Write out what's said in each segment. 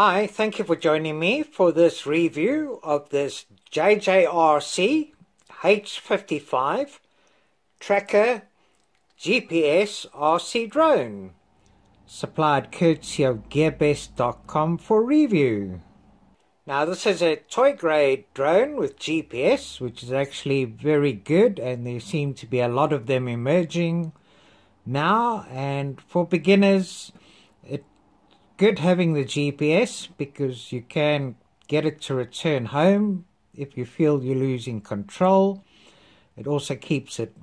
Hi, thank you for joining me for this review of this JJRC H55 Tracker GPS RC drone, supplied courtesy of Gearbest.com for review. Now this is a toy grade drone with GPS, which is actually very good, and there seem to be a lot of them emerging now. And for beginners, it's good having the GPS because you can get it to return home if you feel you're losing control. It also keeps it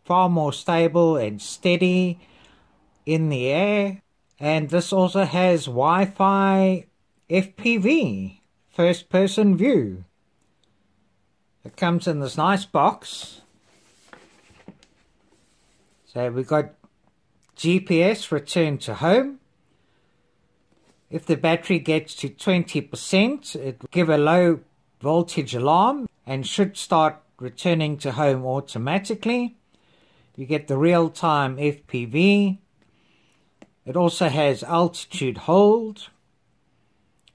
far more stable and steady in the air. And this also has Wi-Fi FPV, first person view. It comes in this nice box. So we've got GPS return to home. If the battery gets to 20%, it will give a low voltage alarm and should start returning to home automatically. You get the real-time FPV. It also has altitude hold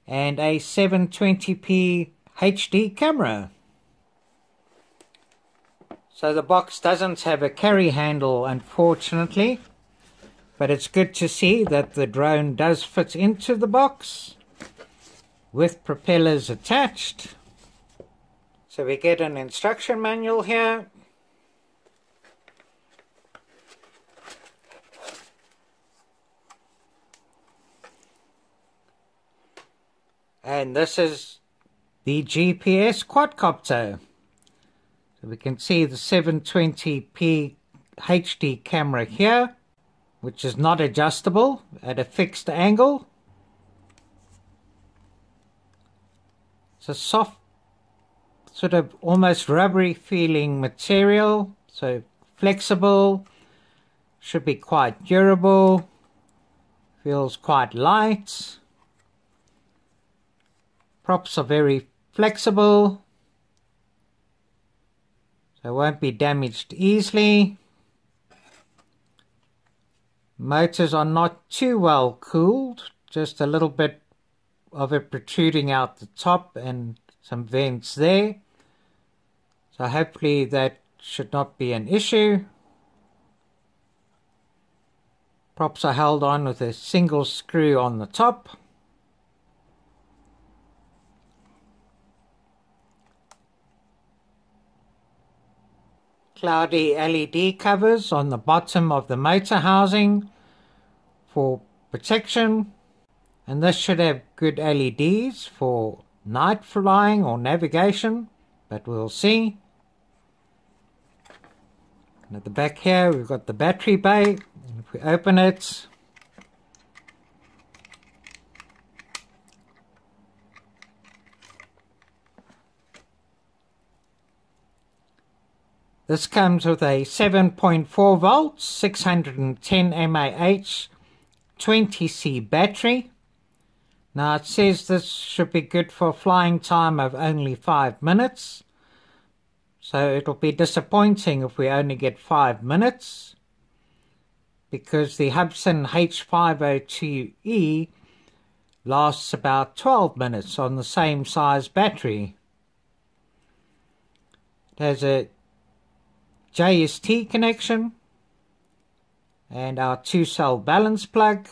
and a 720p HD camera. So the box doesn't have a carry handle, unfortunately, but it's good to see that the drone does fit into the box with propellers attached. So we get an instruction manual here. And this is the GPS quadcopter. So we can see the 720p HD camera here, which is not adjustable at a fixed angle. It's a soft, sort of almost rubbery feeling material, so flexible, should be quite durable, feels quite light. Props are very flexible, so won't be damaged easily. Motors are not too well cooled, just a little bit of it protruding out the top and some vents there. So hopefully that should not be an issue. Props are held on with a single screw on the top. Cloudy LED covers on the bottom of the motor housing for protection, and this should have good LEDs for night flying or navigation, but we'll see. And at the back here we've got the battery bay, and if we open it, this comes with a 7.4 volts, 610 mAh, 20C battery. Now it says this should be good for a flying time of only 5 minutes. So it'll be disappointing if we only get 5 minutes, because the Hubsan H502E lasts about 12 minutes on the same size battery. It has a JST connection and our 2-cell balance plug.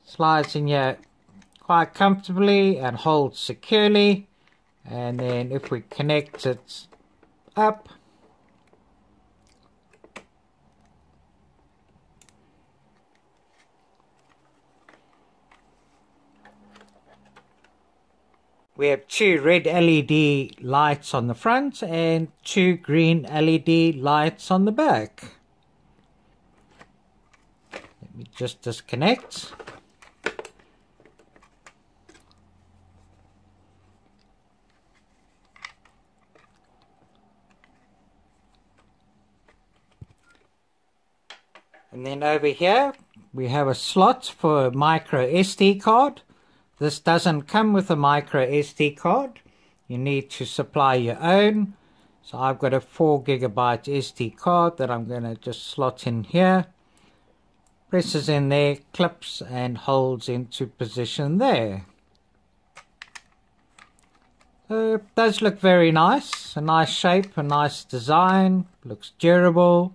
Slides in here quite comfortably and holds securely, and then if we connect it up, we have 2 red LED lights on the front and 2 green LED lights on the back. Let me just disconnect. And then over here we have a slot for a micro SD card. This doesn't come with a micro SD card. You need to supply your own. So I've got a 4GB SD card that I'm going to just slot in here. Presses in there, clips and holds into position there. So it does look very nice, a nice shape, a nice design, looks durable.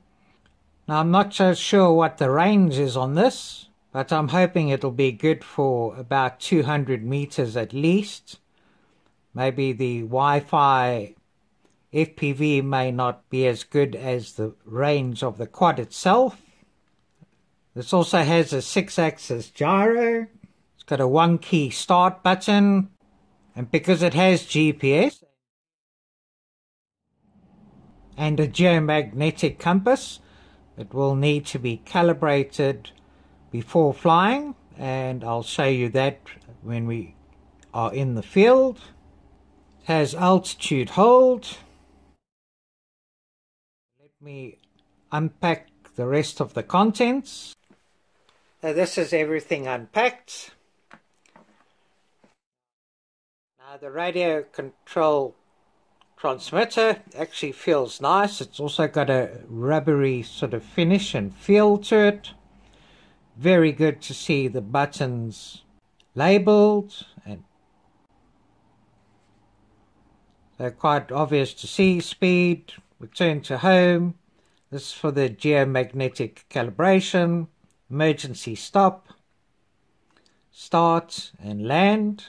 Now I'm not so sure what the range is on this, but I'm hoping it'll be good for about 200 meters at least. Maybe the Wi-Fi FPV may not be as good as the range of the quad itself. This also has a 6-axis gyro. It's got a 1-key start button. And because it has GPS and a geomagnetic compass, it will need to be calibrated before flying. And I'll show you that when we are in the field. It has altitude hold. Let me unpack the rest of the contents. Now this is everything unpacked. Now the radio control transmitter actually feels nice. It's also got a rubbery sort of finish and feel to it. Very good to see the buttons labeled, and they're quite obvious to see. Speed, return to home. This is for the geomagnetic calibration. Emergency stop, start and land.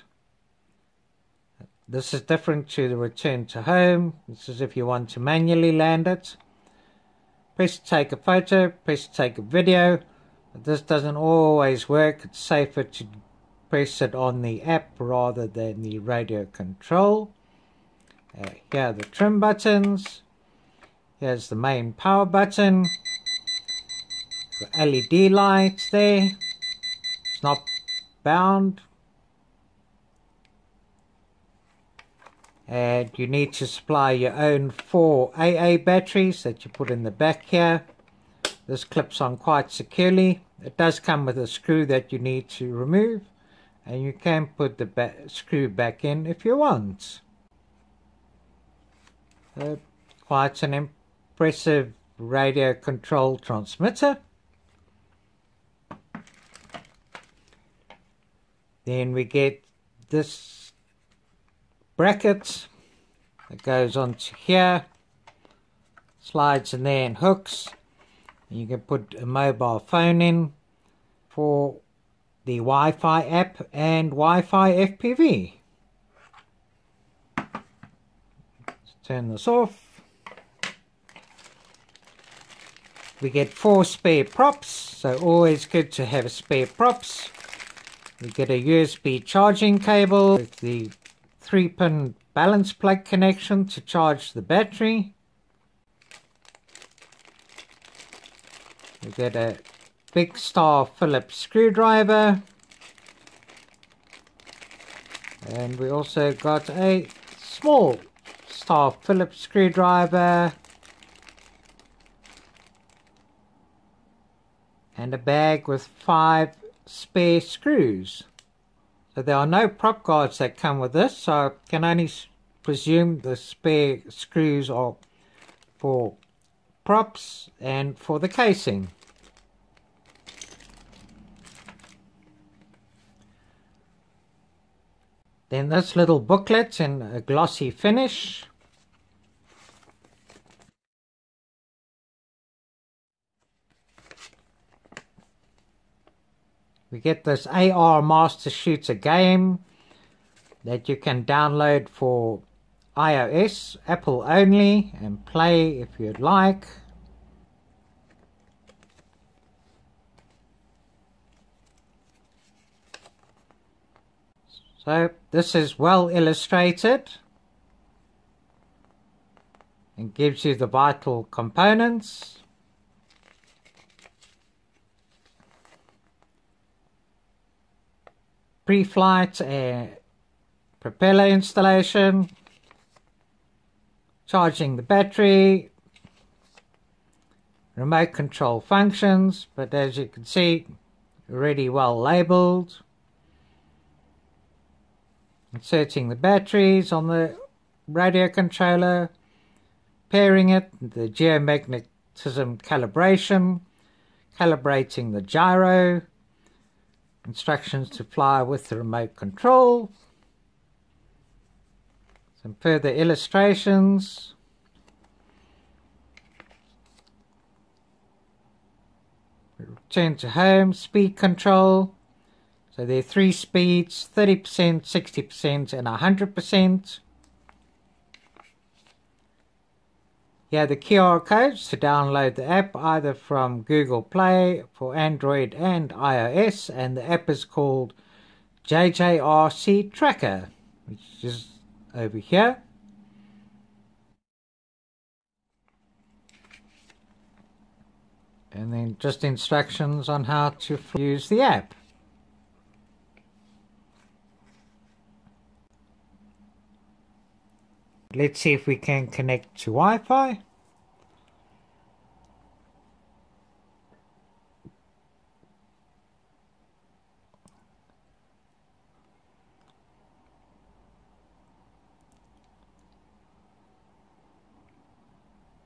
This is different to the return to home. This is if you want to manually land it. Press to take a photo, press to take a video. But this doesn't always work. It's safer to press it on the app rather than the radio control. Here are the trim buttons. Here's the main power button. The LED lights there. It's not bound. And you need to supply your own 4 AA batteries that you put in the back here. This clips on quite securely. It does come with a screw that you need to remove, and you can put the screw back in if you want. Quite an impressive radio control transmitter. Then we get this bracket that goes onto here, slides in there and hooks. You can put a mobile phone in for the Wi-Fi app and Wi-Fi FPV. Let's turn this off. We get 4 spare props, so always good to have spare props. We get a USB charging cable with the 3-pin balance plug connection to charge the battery. We get a big star Phillips screwdriver. And we also got a small star Phillips screwdriver. And a bag with 5 spare screws. So there are no prop guards that come with this, so I can only presume the spare screws are for props and for the casing. Then this little booklet in a glossy finish. We get this AR Master Shooter game that you can download for iOS, Apple only, and play if you'd like. So this is well illustrated and gives you the vital components. Pre-flight propeller installation, charging the battery, remote control functions, but as you can see, already well labeled. Inserting the batteries on the radio controller, pairing it, the geomagnetism calibration, calibrating the gyro, instructions to fly with the remote control, some further illustrations, return to home, speed control. So there are 3 speeds, 30%, 60% and 100%. Here are the QR codes to download the app either from Google Play for Android and iOS, and the app is called JJRC Tracker, which is over here. And then just instructions on how to use the app. Let's see if we can connect to Wi-Fi.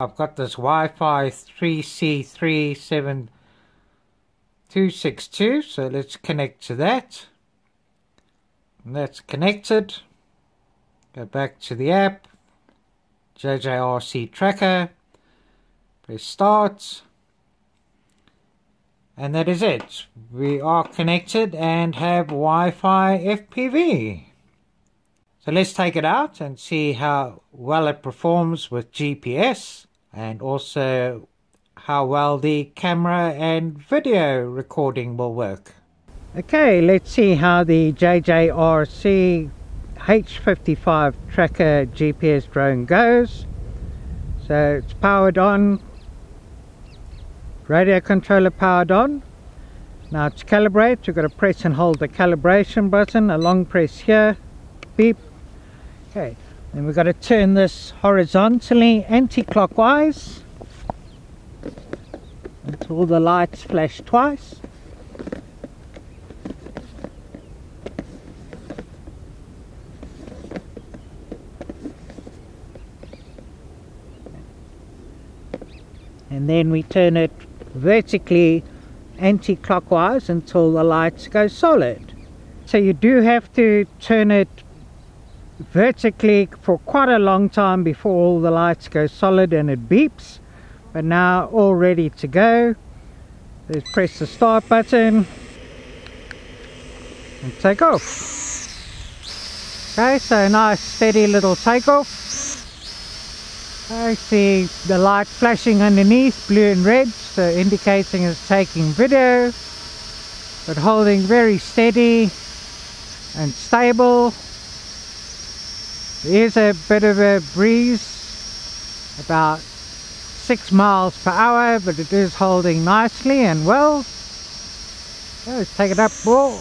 I've got this Wi-Fi 3C37262, so let's connect to that. And that's connected. Go back to the app, JJRC Tracker, press start, and that is it. We are connected and have Wi-Fi FPV. So let's take it out and see how well it performs with GPS, and also how well the camera and video recording will work. Okay, let's see how the JJRC H55 tracker GPS drone goes. So it's powered on, radio controller powered on. Now to calibrate, you've got to press and hold the calibration button, a long press here, beep. Okay, then we've got to turn this horizontally anti-clockwise until the lights flash twice. And then we turn it vertically anti-clockwise until the lights go solid. So you do have to turn it vertically for quite a long time before all the lights go solid and it beeps. But now all ready to go. Let's press the start button and take off. Okay, so a nice steady little takeoff. I see the light flashing underneath, blue and red, so indicating it's taking video, but holding very steady and stable. There is a bit of a breeze, about 6 miles per hour, but it is holding nicely and well. So let's take it up more.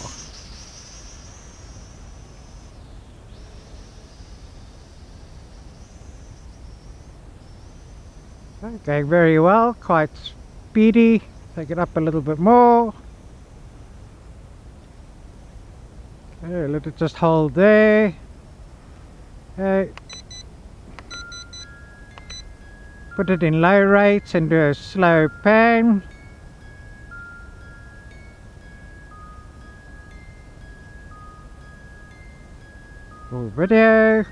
Going very well, quite speedy. Take it up a little bit more. Okay, let it just hold there. Okay. Put it in low rates and do a slow pan. Full video.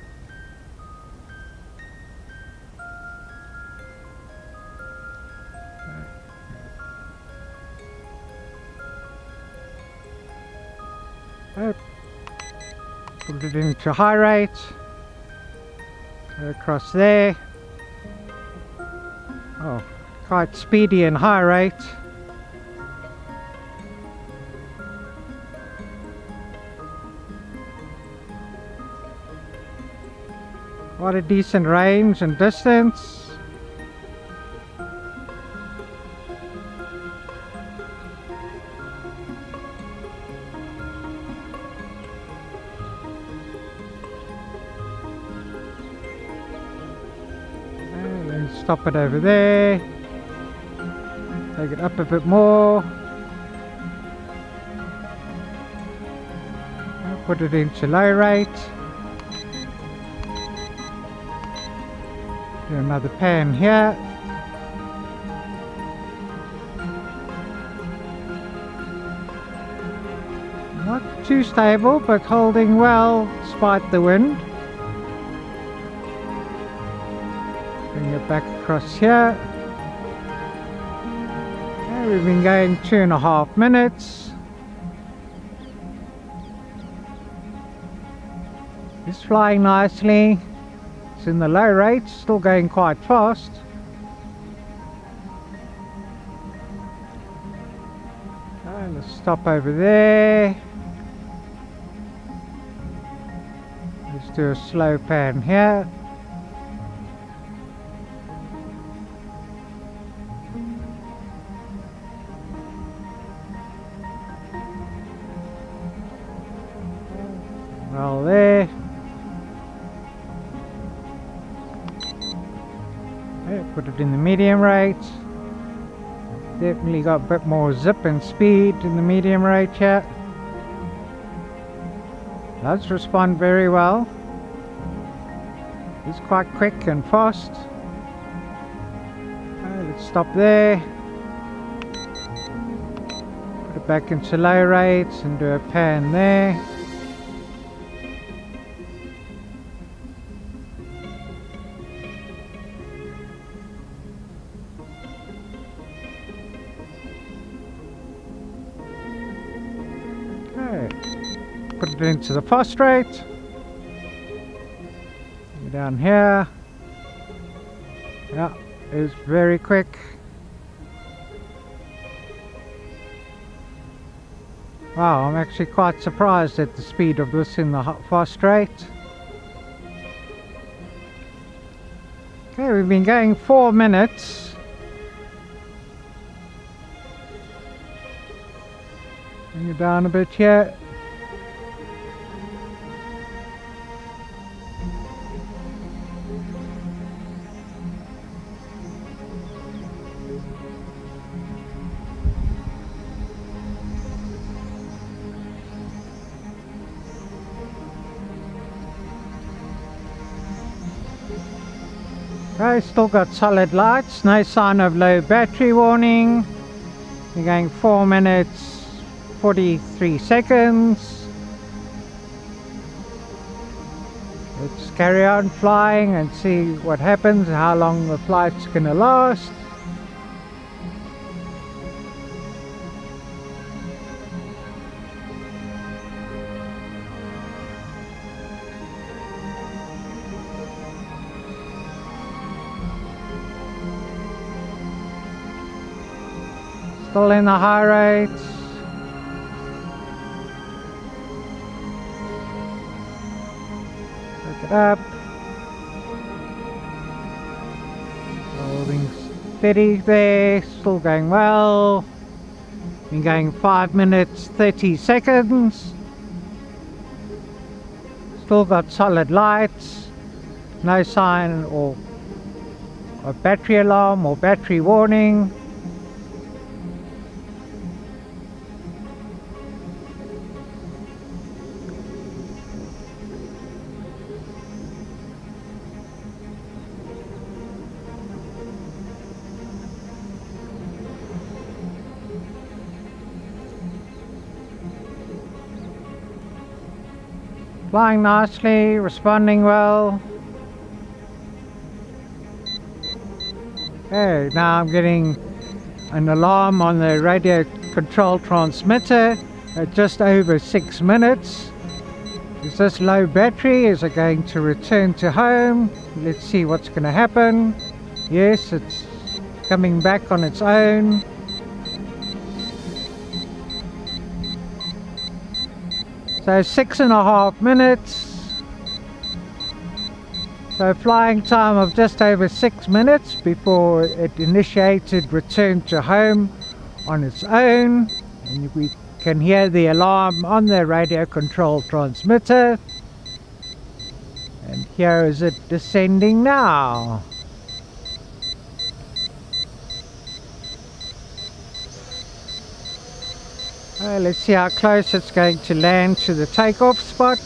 Put it into high rate, across there. Oh, quite speedy and high rate. What a decent range and distance. Stop it over there, take it up a bit more, put it into low rate, Do another pan here. Not too stable, but holding well despite the wind. Bring it back across here. Okay, we've been going 2.5 minutes. It's flying nicely. It's in the low rate, still going quite fast. Okay, let's stop over there. Let's do a slow pan here. Well, there. Okay, put it in the medium rate. Definitely got a bit more zip and speed in the medium rate here. Does respond very well. It's quite quick and fast. Okay, let's stop there. Put it back into low rates and do a pan there. Put it into the fast rate. Down here. Yeah, it's very quick. Wow, I'm actually quite surprised at the speed of this in the fast rate. Okay, we've been going 4 minutes. Bring it down a bit here. Okay, still got solid lights, no sign of low battery warning. We're going 4 minutes 43 seconds. Let's carry on flying and see what happens, how long the flight's gonna last. Still in the high rates. Pick it up. Holding steady there, still going well. Been going 5 minutes 30 seconds. Still got solid lights. No sign or a battery alarm or battery warning. Flying nicely, responding well. Okay, now I'm getting an alarm on the radio control transmitter at just over 6 minutes. Is this low battery? Is it going to return to home? Let's see what's going to happen. Yes, it's coming back on its own. So 6.5 minutes. So flying time of just over 6 minutes before it initiated return to home on its own. And we can hear the alarm on the radio control transmitter. And here is it descending now. Let's see how close it's going to land to the takeoff spot.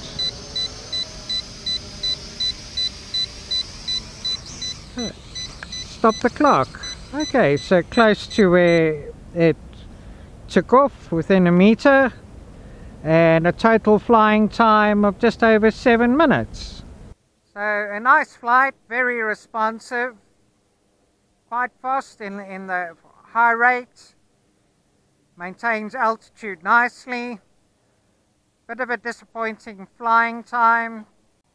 stop the clock. Okay, so close to where it took off, within a meter, and a total flying time of just over 7 minutes. So a nice flight, very responsive, quite fast in the high rate, maintains altitude nicely. Bit of a disappointing flying time.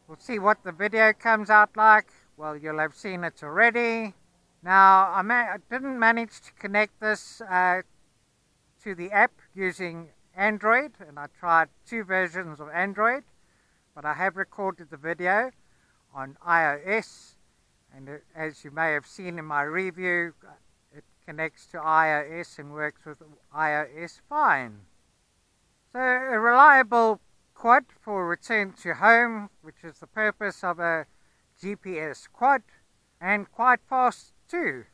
We'll see what the video comes out like. Well, you'll have seen it already. Now, I didn't manage to connect this to the app using Android, and I tried 2 versions of Android, but I have recorded the video on iOS, and as you may have seen in my review, it connects to iOS and works with iOS fine. So a reliable quad for return to home, which is the purpose of a GPS quad, and quite fast too.